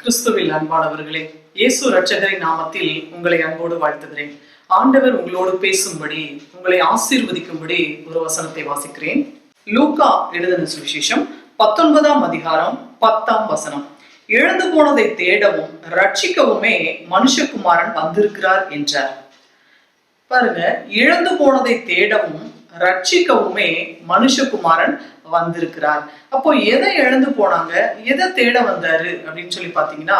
கிறிஸ்துவில் அன்பானவர்களே, இயேசு இரட்சகரின் நாமத்தில் உங்களை அன்போடு வாழ்த்துகிறேன். ஆண்டவர் உங்களோடு பேசும்படி, உங்களை ஆசீர்வதிக்கும்படி ஒரு வசனத்தை வாசிக்கிறேன். லூக்கா எழுதின சுவிசேஷம் 19ஆம் அதிகாரம் 10ஆம் வசனம். இழந்து போனதை தேடவும் ரட்சிக்கவுமே மனுஷகுமாரன் வந்திருக்கிறார் என்றார். பாருங்க, இழந்து போனதை தேடவும் ரட்சிக்கவுமே மனுஷகுமாரன் வந்திருக்கிறார். அப்போ எதை இழந்து போனாங்க, எதை தேட வந்தாரு அப்படின்னு சொல்லி பாத்தீங்கன்னா,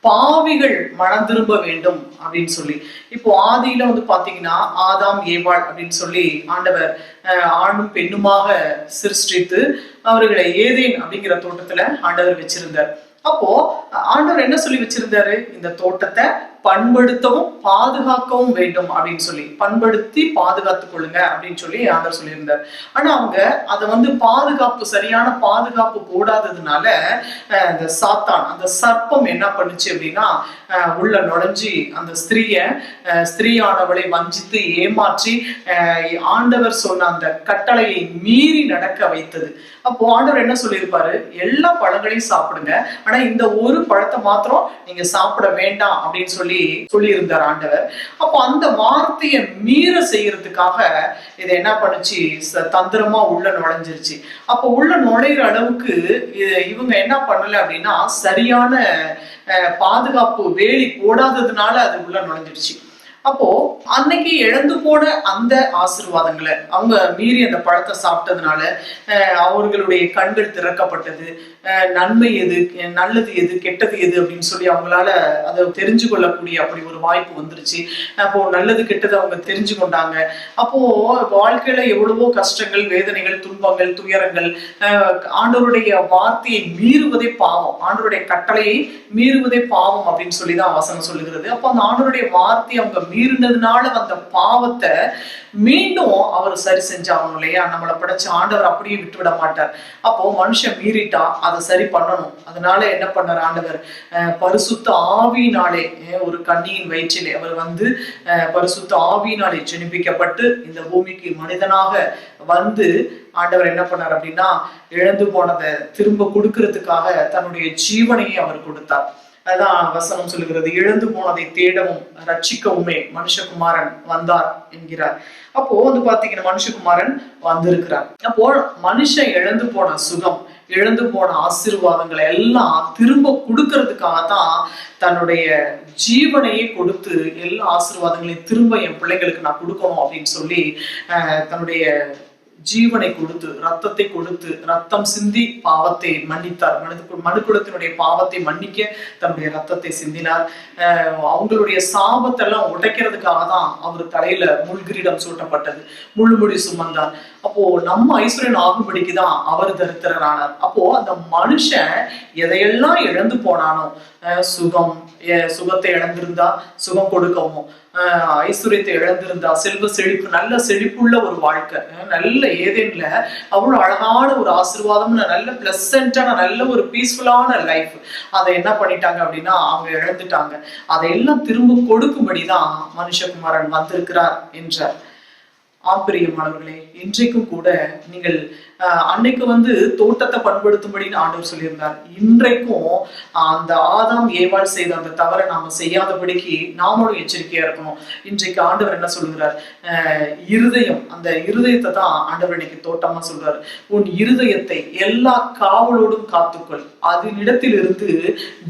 பாவிகள் மனம் திரும்ப வேண்டும் அப்படின்னு சொல்லி. இப்போ ஆதியில பாத்தீங்கன்னா ஆதாம் ஏவாள் அப்படின்னு சொல்லி ஆண்டவர் ஆணும் பெண்ணுமாக சிருஷ்டித்து அவர்களை ஏதேன் அப்படிங்கிற தோட்டத்துல ஆண்டவர் வச்சிருந்தார். அப்போ ஆண்டவர் என்ன சொல்லி வச்சிருந்தாரு, இந்த தோட்டத்தை பண்படுத்தவும் பாதுகாக்கவும் வேண்டும் அப்படின்னு சொல்லி, பண்படுத்தி பாதுகாத்துக் கொள்ளுங்க அப்படின்னு சொல்லி ஆண்டவர் சொல்லியிருந்தார். ஆனா அவங்க அதை பாதுகாப்பு, சரியான பாதுகாப்பு போடாததுனால அந்த சாத்தான், அந்த சர்ப்பம் என்ன பண்ணுச்சு அப்படின்னா, உள்ள நுழைஞ்சி அந்த ஸ்திரீயானவளை வஞ்சித்து ஏமாற்றி ஆண்டவர் சொன்ன அந்த கட்டளையை மீறி நடக்க வைத்தது. அப்போ ஆண்டவர் என்ன சொல்லியிருப்பாரு, எல்லா பழங்களையும் சாப்பிடுங்க, ஆனா இந்த ஒரு பழத்தை மாத்திரம் நீங்க சாப்பிட வேண்டாம் அப்படின்னு சொல்லியிருந்தார் ஆண்டவர். அப்போ அந்த வார்த்தையை மீற செய்யறதுக்காக இதை என்ன பண்ணுச்சு, தந்திரமா உள்ள நுழைஞ்சிருச்சு. அப்போ உள்ள நுழைகிற அளவுக்கு இவங்க என்ன பண்ணல அப்படின்னா, சரியான பாதுகாப்பு வேலி போடாததுனால அது உள்ள நுழைஞ்சிருச்சு. அப்போ அன்னைக்கு இழந்து போன அந்த ஆசீர்வாதங்களை அவங்க மீறி அந்த பழத்தை சாப்பிட்டதுனால அவர்களுடைய கண்கள் திறக்கப்பட்டது. நன்மை எது, நல்லது எது, கெட்டது எது அப்படின்னு சொல்லி அவங்களால அதை தெரிஞ்சு கொள்ளக்கூடிய அப்படி ஒரு வாய்ப்பு வந்துருச்சு. அப்போ நல்லது கெட்டது அவங்க தெரிஞ்சு கொண்டாங்க. அப்போ வாழ்க்கையில எவ்வளவோ கஷ்டங்கள், வேதனைகள், துன்பங்கள், துயரங்கள், ஆண்டவருடைய வார்த்தையை மீறுவதே பாவம், ஆண்டவருடைய கட்டளையை மீறுவதே பாவம் அப்படின்னு சொல்லிதான் வசனம் சொல்லுகிறது. அப்போ அந்த ஆண்டவருடைய வார்த்தையை அவங்க மீறினதுனால வந்த பாவத்தை மீண்டும் அவர் சரி செஞ்சாகணும் இல்லையா. நம்மளை படைச்ச ஆண்டவர் அப்படியே விட்டுவிட மாட்டார். அப்போ மனுஷன் மீறிட்டா அதை சரி பண்ணணும். அதனால என்ன பண்ணார் ஆண்டவர், பரிசுத்த ஆவியினாலே, ஒரு கன்னியின் வயிற்றிலே அவர் பரிசுத்த ஆவியினாலே ஜெனிப்பிக்கப்பட்டு இந்த பூமிக்கு மனிதனாக ஆண்டவர் என்ன பண்ணார் அப்படின்னா, இழந்து போனதை திரும்ப கொடுக்கறதுக்காக தன்னுடைய ஜீவனையை அவர் கொடுத்தார். அதான் வசனம் சொல்லுகிறது, இழந்து போனதை தேடவும் ரட்சிக்கவுமே மனுஷகுமாரன் வந்தார் என்கிறார். அப்போ பாத்தீங்கன்னா மனுஷகுமாரன் வந்திருக்கிறார். அப்போ மனுஷன் இழந்து போன சுகம், இழந்து போன ஆசீர்வாதங்களை எல்லாம் திரும்ப கொடுக்கறதுக்காக தான் தன்னுடைய ஜீவனையே கொடுத்து எல்லா ஆசீர்வாதங்களையும் திரும்ப என் பிள்ளைங்களுக்கு நான் கொடுக்கணும் அப்படின்னு சொல்லி தன்னுடைய ஜீவனை கொடுத்து, ரத்தத்தை கொடுத்து, ரத்தம் சிந்தி பாவத்தை மன்னித்தார். மனுக்குலத்தினுடைய பாவத்தை மன்னிக்க தன்னுடைய ரத்தத்தை சிந்தினார். அவங்களுடைய சாபத்தெல்லாம் உடைக்கிறதுக்காக தான் அவர் தலையில முள்கிரீடம் சூட்டப்பட்டது, முள்முடி சுமந்தார். அப்போ நம்ம ஐஸ்வர்யன் ஆகும்படிக்குதான் அவர் தரித்திரரானார். அப்போ அந்த மனுஷன் எதையெல்லாம் இழந்து போனானோ, சுகத்தை இழந்திருந்தா சுகம் கொடுக்கவும், ஐஸ்வர்யத்தை இழந்திருந்தா செல்வ செழிப்பு, நல்ல செழிப்புள்ள ஒரு வாழ்க்கை, நல்ல ஏதேன்ல அவ்வளவு அழகான ஒரு ஆசீர்வாதம், நல்ல பிளசன்டான நல்ல ஒரு பீஸ்ஃபுல்லான லைஃப், அதை என்ன பண்ணிட்டாங்க அப்படின்னா அவங்க இழந்துட்டாங்க. அதையெல்லாம் திரும்ப கொடுக்கும்படிதான் மனுஷகுமாரன் வந்திருக்கிறார் என்றார். ஆப்பிரியமானவர்களே, இன்றைக்கும் கூட நீங்கள் அன்னைக்கு தோட்டத்தை பண்படுத்தும்படின்னு ஆண்டவர் சொல்லியிருந்தார். இன்றைக்கும் அந்த ஆதாம் ஏவாள் செய்த அந்த தவறை நாம செய்யாதபடிக்கு நாமளும் எச்சரிக்கையா இருக்கணும். இன்றைக்கு ஆண்டவர் என்ன சொல்லுகிறார், இருதயம், அந்த இருதயத்தை தான் ஆண்டவர் இன்னைக்கு தோட்டமா சொல்றாரு. உன் இருதயத்தை எல்லா காவலோடும் காத்துக்கொள், அதனிடத்தில் இருந்து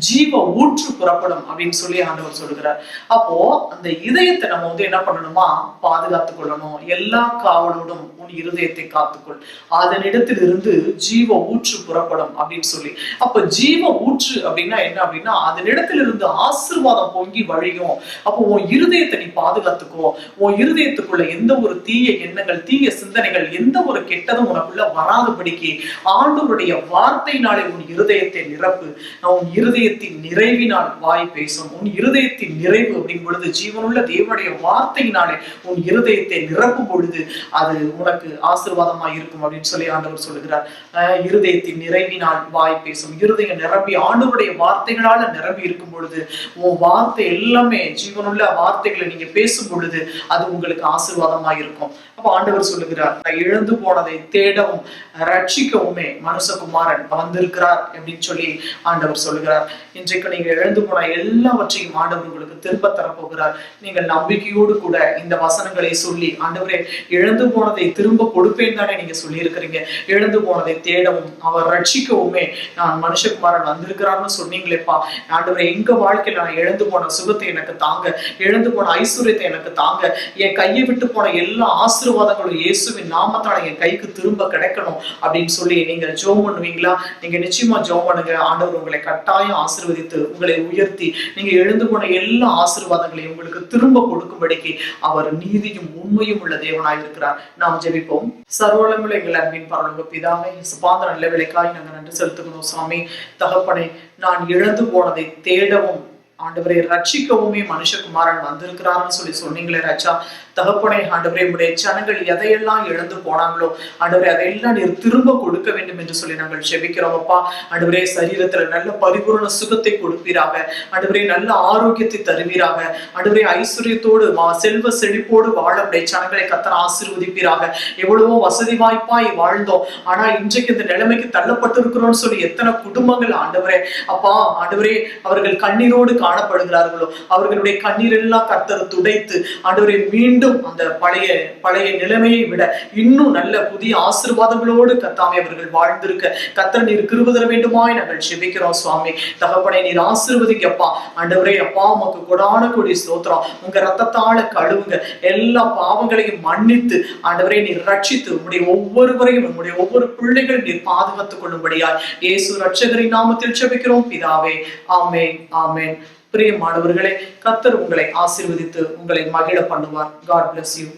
ஜீவ ஊற்று புறப்படும் அப்படின்னு சொல்லி ஆண்டவர் சொல்லுகிறார். அப்போ அந்த இதயத்தை நம்ம என்ன பண்ணணுமா, பாதுகாத்துக் கொள்ளணும். எல்லா காவலோடும் உன் இருதயத்தை காத்துக்கொள், அதனிடத்தில் இருந்து ஜீவ ஊற்று புறப்படும் அப்படின்னு சொல்லி. அப்ப ஜீவ ஊற்று அப்படின்னா என்ன அப்படின்னா, அதனிடத்தில் இருந்து ஆசீர்வாதம் பொங்கி வழியும். அப்போ உன் இருதயத்தை நீ பாதுகாத்துக்கோ. உன் இருதயத்துக்குள்ள எந்த ஒரு தீய எண்ணங்கள், தீய சிந்தனைகள், எந்த ஒரு கெட்டதும் உனக்குள்ள வராதபடிக்கு ஆண்டவருடைய வார்த்தையினாலே உன் இருதயத்தை நிரப்பு. உன் இருதயத்தின் நிறைவினால் வாய் பேசும். உன் இருதயத்தின் நிறைவு அப்படிங்கும் பொழுது ஜீவனுள்ள தேவனுடைய வார்த்தையினாலே உன் இருதயத்தை நிரப்பும் பொழுது அது உனக்கு ஆசீர்வாதமா இருக்கும் அப்படின்னு சொல்லி ஆண்டவர் சொல்லுகிறார். இருதயத்தின் நிறைவினால் வாய் பேசும். இருதயம் நிரம்பி ஆண்டவருடைய வார்த்தைகளால நிரம்பி இருக்கும் பொழுது உன் வார்த்தை எல்லாமே ஜீவனுள்ள வார்த்தைகளை நீங்க பேசும் பொழுது அது உங்களுக்கு ஆசீர்வாதமா இருக்கும். அப்ப ஆண்டவர் சொல்லுகிறார், இழந்து போனதை தேடவும் ரட்சிக்கவுமே மனுஷகுமாரன் வந்திருக்கிறார் அப்படின்னு சொல்லி ஆண்டவர் சொல்லுகிறார். இன்றைக்கு நீங்க இழந்து போன எல்லாவற்றையும் ஆண்டவர் உங்களுக்கு திரும்ப தரப்போகிறார். நீங்கள் நம்பிக்கையோடு கூட இந்த வசனங்களை சொல்லி, ஆண்டவரே இழந்து போனதை திரும்ப கொடுப்பேன் தானே நீங்க சொல்லி இருக்கிறீங்க. இழந்து போனதை தேடவும் அவர் ரட்சிக்கவுமே நான் மனுஷகுமாரன் வந்திருக்கிறார்னு சொன்னீங்களேப்பா. ஆண்டவரே எங்க வாழ்க்கையில நான் இழந்து போன சுகத்தை எனக்கு தாங்க, இழந்து போன ஐஸ்வர்யத்தை எனக்கு தாங்க, என் கையை விட்டு போன எல்லா ஆசீர்வாதங்களும் இயேசுவின் நாமத்தால என் கைக்கு திரும்ப கிடைக்கணும் அப்படின்னு சொல்லி நீங்க ஜெபம் பண்ணுவீங்களா? நீங்க நிச்சயமா ஜெபம் பண்ணுங்க. ஆண்டவர் உங்களை கட்டாயம் ஆசீர்வதித்து உங்களை உயர்த்தி நீங்க எழுந்து போன எல்லா ஆசீர்வாதங்களையும் உங்களுக்கு திரும்ப கொடுக்கும்படிக்கு அவர் நீதியும் உண்மையும் உள்ள தேவனாய் இருக்கிறார். நாம் ஜெபிப்போம். சர்வவல்லமையுள்ள எங்கள் அன்பின் பரலோக பிதாவே, சுபாந்த நல்ல வேலைக்காய் நாங்கள் நன்றி செலுத்துகிறோம் சுவாமி. தகப்பனே, நான் இழந்து போனதை தேடவும் ஆண்டவரை ரட்சிக்கவுமே மனுஷகுமாரன் வந்திருக்கிறார்னு சொல்லி சொன்னீங்களே ராஜா. தகப்பனே, ஆண்டவரே உடைய ஜனங்கள் எதையெல்லாம் இழந்து போனாங்களோ ஆண்டவரே அதையெல்லாம் நீர் திரும்ப கொடுக்க வேண்டும் என்று சொல்லி நாங்கள் ஜெபிக்கிறோம் அப்பா. ஆண்டவரே சரீரத்துல நல்ல பரிபூர்ண சுகத்தை கொடுப்பீராக, ஆண்டவரே நல்ல ஆரோக்கியத்தை தருவீராக, ஆண்டவரே ஐஸ்வர்யத்தோடு செல்வ செழிப்போடு வாழ உடைய ஜனங்களை கர்த்தர் ஆசீர்வதிப்பீராக. எவ்வளவோ வசதி வாய்ப்பாய் வாழ்ந்தோம், ஆனா இன்றைக்கு இந்த நிலைமைக்கு தள்ளப்பட்டிருக்கிறோம்னு சொல்லி எத்தனை குடும்பங்கள் ஆண்டவரே அப்பா, ஆண்டவரே அவர்கள் கண்ணீரோடு காணப்படுகிறார்களோ அவர்களுடைய கண்ணீர் எல்லாம் கர்த்தர் துடைத்து ஆண்டவரே மீண்டும் அந்த பழைய நிலைமையை விட இன்னும் நல்ல புதிய ஆசீர்வாதங்களோடு கர்த்தாவே அவர்கள் வாழ்ந்திருக்க கர்த்தர் நீர் கிருபை தர வேண்டுமாய் நாங்கள் ஜெபிக்கிறோம் சுவாமி. தகப்பனே, நீர் ஆசீர்வதிக்கப்பா. ஆண்டவரே அப்பா, உமக்கு கொடான கொடி ஸ்தோத்திரம். உங்க ரத்தத்தால கழுவுங்க, எல்லா பாவங்களையும் மன்னித்து ஆண்டவரே நீர் ரட்சித்து உம்முடைய ஒவ்வொருவரையும் உம்முடைய ஒவ்வொரு பிள்ளைகள் நீர் பாதுகாத்துக் கொள்ளும்படியாய் இயேசு ரட்சகரின் நாமத்தில் ஜெபிக்கிறோம் பிதாவே. ஆமென், ஆமென். பிரியமானவர்களே, கர்த்தர் உங்களை ஆசீர்வதித்து உங்களை மகிழ பண்ணுவார். God bless you.